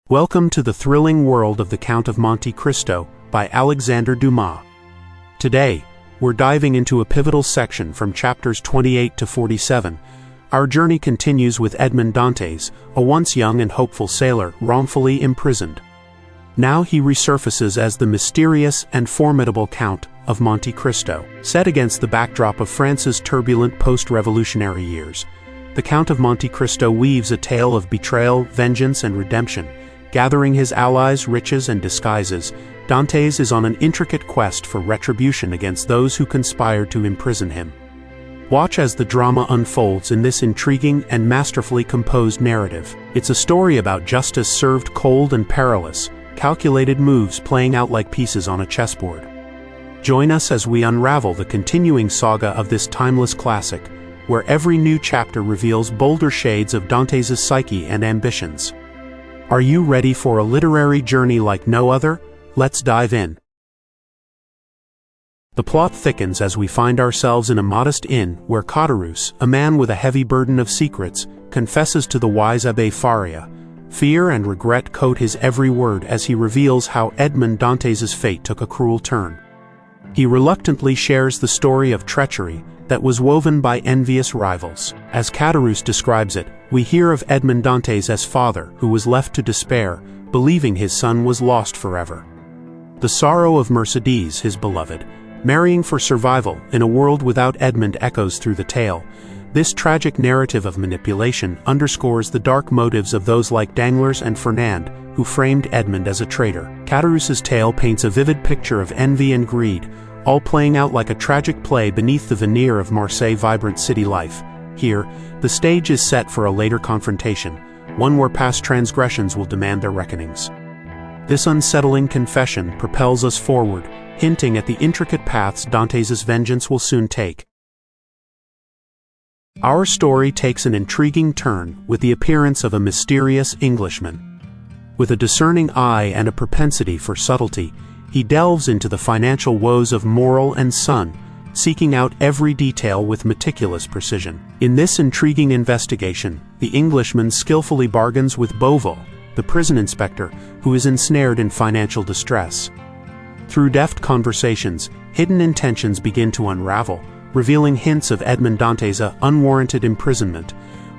Welcome to the thrilling world of the Count of Monte Cristo by Alexandre Dumas. Today, we're diving into a pivotal section from chapters 28 to 47. Our journey continues with Edmond Dantès, a once young and hopeful sailor wrongfully imprisoned. Now he resurfaces as the mysterious and formidable Count of Monte Cristo. Set against the backdrop of France's turbulent post-revolutionary years, the Count of Monte Cristo weaves a tale of betrayal, vengeance, and redemption. Gathering his allies, riches, and disguises, Dantès is on an intricate quest for retribution against those who conspired to imprison him. Watch as the drama unfolds in this intriguing and masterfully composed narrative. It's a story about justice served cold and perilous, calculated moves playing out like pieces on a chessboard. Join us as we unravel the continuing saga of this timeless classic, where every new chapter reveals bolder shades of Dantès' psyche and ambitions. Are you ready for a literary journey like no other? Let's dive in. The plot thickens as we find ourselves in a modest inn where Caderousse, a man with a heavy burden of secrets, confesses to the wise Abbé Faria. Fear and regret coat his every word as he reveals how Edmond Dantès' fate took a cruel turn. He reluctantly shares the story of treachery that was woven by envious rivals. As Caderousse describes it, we hear of Edmond Dantès' father, who was left to despair, believing his son was lost forever. The sorrow of Mercedes, his beloved, marrying for survival in a world without Edmond echoes through the tale. This tragic narrative of manipulation underscores the dark motives of those like Danglars and Fernand, who framed Edmond as a traitor. Caderousse's tale paints a vivid picture of envy and greed, all playing out like a tragic play beneath the veneer of Marseille's vibrant city life. Here, the stage is set for a later confrontation, one where past transgressions will demand their reckonings. This unsettling confession propels us forward, hinting at the intricate paths Dantès' vengeance will soon take. Our story takes an intriguing turn with the appearance of a mysterious Englishman. With a discerning eye and a propensity for subtlety, he delves into the financial woes of Morrel and Son, seeking out every detail with meticulous precision. In this intriguing investigation, the Englishman skillfully bargains with Beauval, the prison inspector, who is ensnared in financial distress. Through deft conversations, hidden intentions begin to unravel, revealing hints of Edmond Dantès' unwarranted imprisonment.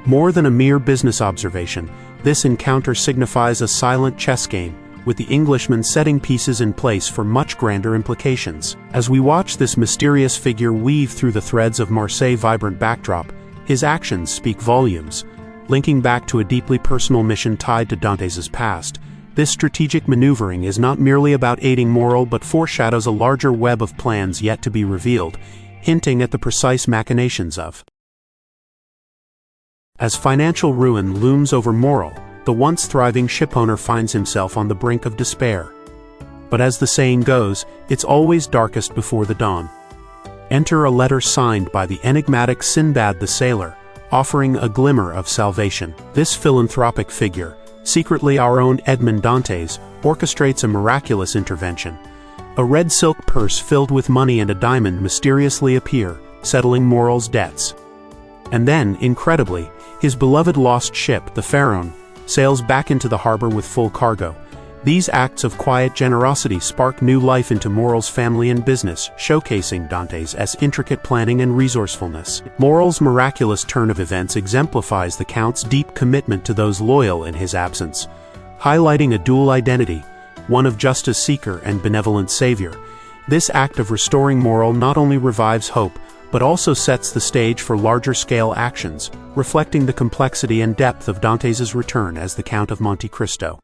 More than a mere business observation, this encounter signifies a silent chess game, with the Englishman setting pieces in place for much grander implications. As we watch this mysterious figure weave through the threads of Marseille's vibrant backdrop, his actions speak volumes. Linking back to a deeply personal mission tied to Dantès' past, this strategic maneuvering is not merely about aiding Morrel but foreshadows a larger web of plans yet to be revealed, hinting at the precise machinations of. As financial ruin looms over Morrel, the once thriving shipowner finds himself on the brink of despair. But as the saying goes, it's always darkest before the dawn. Enter a letter signed by the enigmatic Sinbad the sailor, offering a glimmer of salvation. This philanthropic figure, secretly our own Edmond Dantès, orchestrates a miraculous intervention. A red silk purse filled with money and a diamond mysteriously appear, settling Morrel's debts. And then, incredibly, his beloved lost ship, the Pharaon, sails back into the harbor with full cargo. These acts of quiet generosity spark new life into Morrel's family and business, showcasing Dantès' intricate planning and resourcefulness. Morrel's miraculous turn of events exemplifies the Count's deep commitment to those loyal in his absence, highlighting a dual identity, one of justice seeker and benevolent savior. This act of restoring Morrel not only revives hope, but also sets the stage for larger-scale actions, reflecting the complexity and depth of Dantès' return as the Count of Monte Cristo.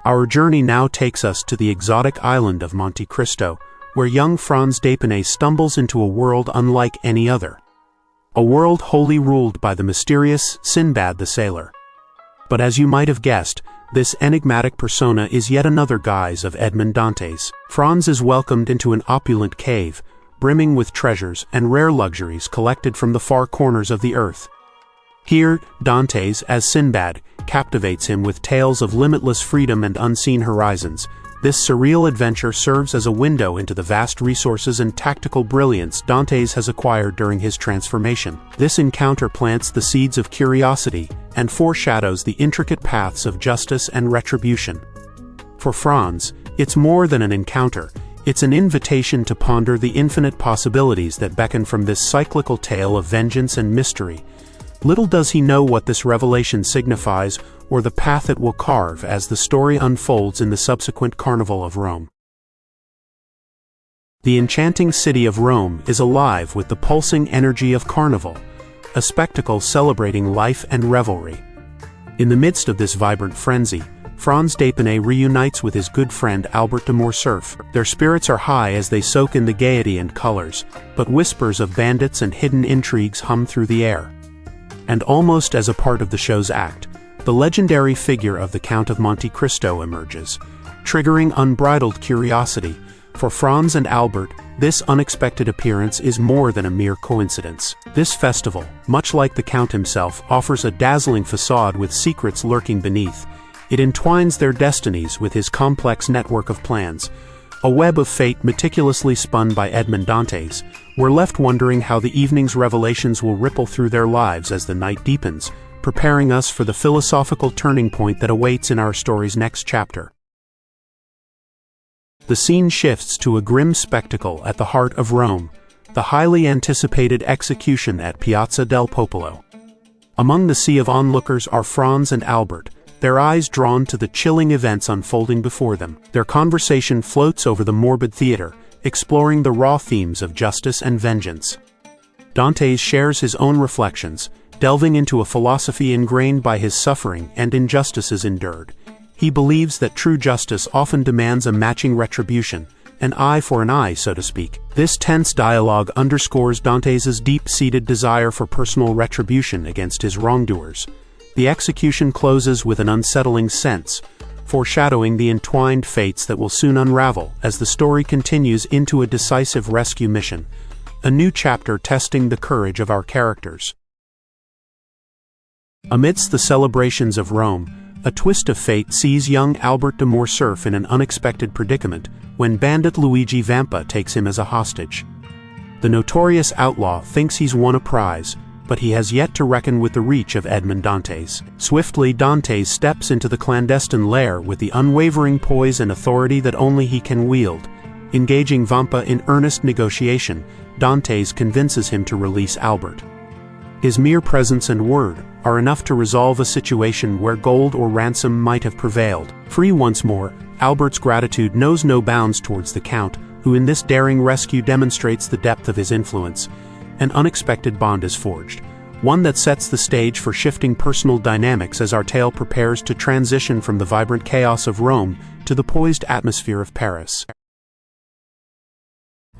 Our journey now takes us to the exotic island of Monte Cristo, where young Franz d'Épinay stumbles into a world unlike any other. A world wholly ruled by the mysterious Sinbad the sailor. But as you might have guessed, this enigmatic persona is yet another guise of Edmond Dantès. Franz is welcomed into an opulent cave, brimming with treasures and rare luxuries collected from the far corners of the earth. Here, Dantès, as Sinbad, captivates him with tales of limitless freedom and unseen horizons, This surreal adventure serves as a window into the vast resources and tactical brilliance Dantès has acquired during his transformation. This encounter plants the seeds of curiosity and foreshadows the intricate paths of justice and retribution. For Franz, it's more than an encounter. It's an invitation to ponder the infinite possibilities that beckon from this cyclical tale of vengeance and mystery. Little does he know what this revelation signifies or the path it will carve as the story unfolds in the subsequent Carnival of Rome. The enchanting city of Rome is alive with the pulsing energy of Carnival, a spectacle celebrating life and revelry. In the midst of this vibrant frenzy, Franz d'Épinay reunites with his good friend Albert de Morcerf. Their spirits are high as they soak in the gaiety and colors, but whispers of bandits and hidden intrigues hum through the air. And almost as a part of the show's act, the legendary figure of the Count of Monte Cristo emerges, triggering unbridled curiosity. For Franz and Albert, this unexpected appearance is more than a mere coincidence. This festival, much like the Count himself, offers a dazzling facade with secrets lurking beneath. It entwines their destinies with his complex network of plans, a web of fate meticulously spun by Edmond Dantès. We're left wondering how the evening's revelations will ripple through their lives as the night deepens, preparing us for the philosophical turning point that awaits in our story's next chapter. The scene shifts to a grim spectacle at the heart of Rome, the highly anticipated execution at Piazza del Popolo. Among the sea of onlookers are Franz and Albert, their eyes drawn to the chilling events unfolding before them. Their conversation floats over the morbid theater, exploring the raw themes of justice and vengeance. Dantès shares his own reflections, delving into a philosophy ingrained by his suffering and injustices endured. He believes that true justice often demands a matching retribution, an eye for an eye, so to speak. This tense dialogue underscores Dantès' deep-seated desire for personal retribution against his wrongdoers. The execution closes with an unsettling sense, foreshadowing the entwined fates that will soon unravel as the story continues into a decisive rescue mission, a new chapter testing the courage of our characters. Amidst the celebrations of Rome, a twist of fate sees young Albert de Morcerf in an unexpected predicament when bandit Luigi Vampa takes him as a hostage. The notorious outlaw thinks he's won a prize, but he has yet to reckon with the reach of Edmond Dantès. Swiftly, Dantès steps into the clandestine lair with the unwavering poise and authority that only he can wield. Engaging Vampa in earnest negotiation, Dantès convinces him to release Albert. His mere presence and word are enough to resolve a situation where gold or ransom might have prevailed. Free once more, Albert's gratitude knows no bounds towards the Count, who in this daring rescue demonstrates the depth of his influence. An unexpected bond is forged, one that sets the stage for shifting personal dynamics as our tale prepares to transition from the vibrant chaos of Rome to the poised atmosphere of Paris.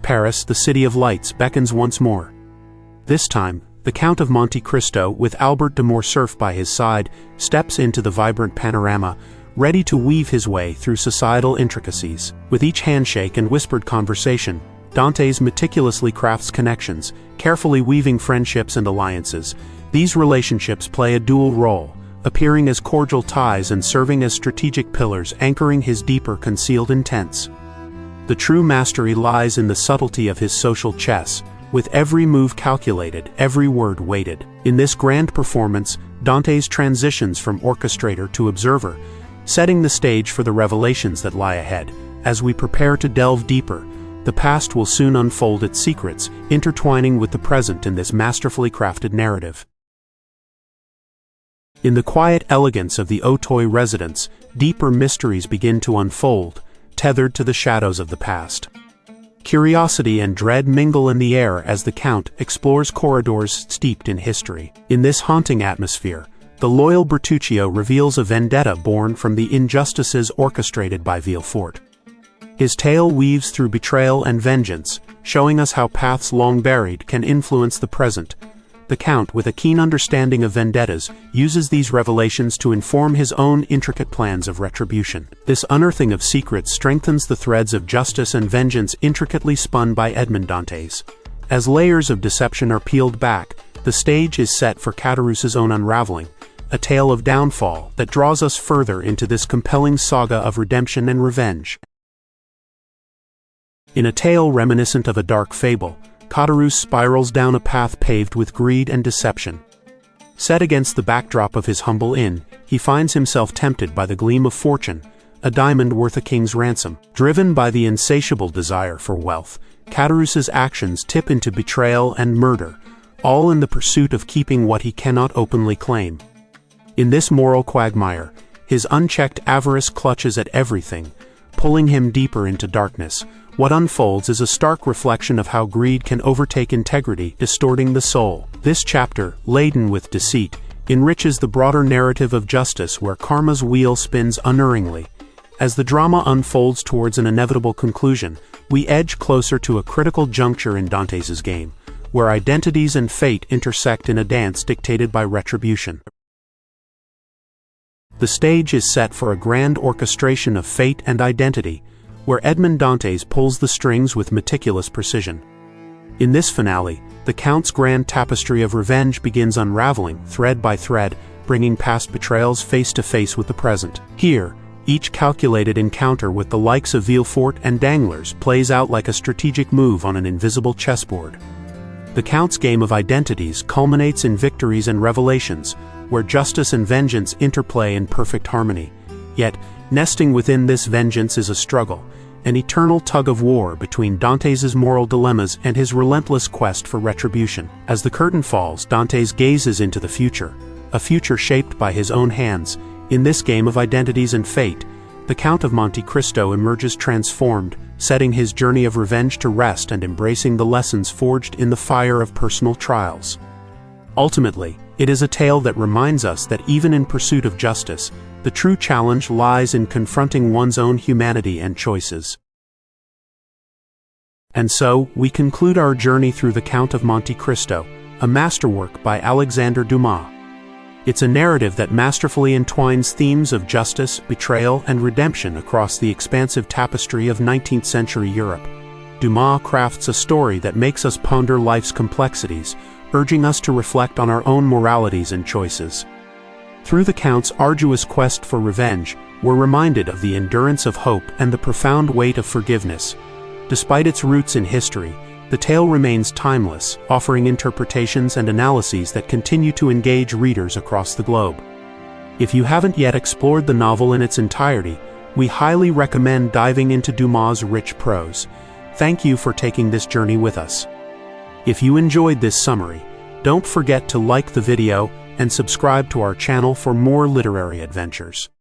Paris, the city of lights, beckons once more. This time, the Count of Monte Cristo, with Albert de Morcerf by his side, steps into the vibrant panorama, ready to weave his way through societal intricacies. With each handshake and whispered conversation, Dantès meticulously crafts connections, carefully weaving friendships and alliances. These relationships play a dual role, appearing as cordial ties and serving as strategic pillars anchoring his deeper concealed intents. The true mastery lies in the subtlety of his social chess, with every move calculated, every word weighted. In this grand performance, Dantès transitions from orchestrator to observer, setting the stage for the revelations that lie ahead. As we prepare to delve deeper, the past will soon unfold its secrets, intertwining with the present in this masterfully crafted narrative. In the quiet elegance of the Auteuil residence, deeper mysteries begin to unfold, tethered to the shadows of the past. Curiosity and dread mingle in the air as the Count explores corridors steeped in history. In this haunting atmosphere, the loyal Bertuccio reveals a vendetta born from the injustices orchestrated by Villefort. His tale weaves through betrayal and vengeance, showing us how paths long buried can influence the present. The Count, with a keen understanding of vendettas, uses these revelations to inform his own intricate plans of retribution. This unearthing of secrets strengthens the threads of justice and vengeance intricately spun by Edmond Dantès. As layers of deception are peeled back, the stage is set for Caderousse's own unraveling, a tale of downfall that draws us further into this compelling saga of redemption and revenge. In a tale reminiscent of a dark fable, Caderousse spirals down a path paved with greed and deception. Set against the backdrop of his humble inn, he finds himself tempted by the gleam of fortune, a diamond worth a king's ransom. Driven by the insatiable desire for wealth, Caderousse's actions tip into betrayal and murder, all in the pursuit of keeping what he cannot openly claim. In this moral quagmire, his unchecked avarice clutches at everything, pulling him deeper into darkness. What unfolds is a stark reflection of how greed can overtake integrity, distorting the soul. This chapter, laden with deceit, enriches the broader narrative of justice where karma's wheel spins unerringly. As the drama unfolds towards an inevitable conclusion, we edge closer to a critical juncture in Dantès' game, where identities and fate intersect in a dance dictated by retribution. The stage is set for a grand orchestration of fate and identity, where Edmond Dantès pulls the strings with meticulous precision. In this finale, the Count's grand tapestry of revenge begins unraveling, thread by thread, bringing past betrayals face to face with the present. Here, each calculated encounter with the likes of Villefort and Danglars plays out like a strategic move on an invisible chessboard. The Count's game of identities culminates in victories and revelations, where justice and vengeance interplay in perfect harmony. Yet, nesting within this vengeance is a struggle, an eternal tug-of-war between Dantès' moral dilemmas and his relentless quest for retribution. As the curtain falls, Dantès gazes into the future, a future shaped by his own hands. In this game of identities and fate, the Count of Monte Cristo emerges transformed, setting his journey of revenge to rest and embracing the lessons forged in the fire of personal trials. Ultimately, it is a tale that reminds us that even in pursuit of justice, the true challenge lies in confronting one's own humanity and choices. And so, we conclude our journey through the Count of Monte Cristo, a masterwork by Alexandre Dumas. It's a narrative that masterfully entwines themes of justice, betrayal, and redemption across the expansive tapestry of 19th-century Europe. Dumas crafts a story that makes us ponder life's complexities, urging us to reflect on our own moralities and choices. Through the Count's arduous quest for revenge, we're reminded of the endurance of hope and the profound weight of forgiveness. Despite its roots in history, the tale remains timeless, offering interpretations and analyses that continue to engage readers across the globe. If you haven't yet explored the novel in its entirety, we highly recommend diving into Dumas' rich prose. Thank you for taking this journey with us. If you enjoyed this summary, don't forget to like the video and subscribe to our channel for more literary adventures.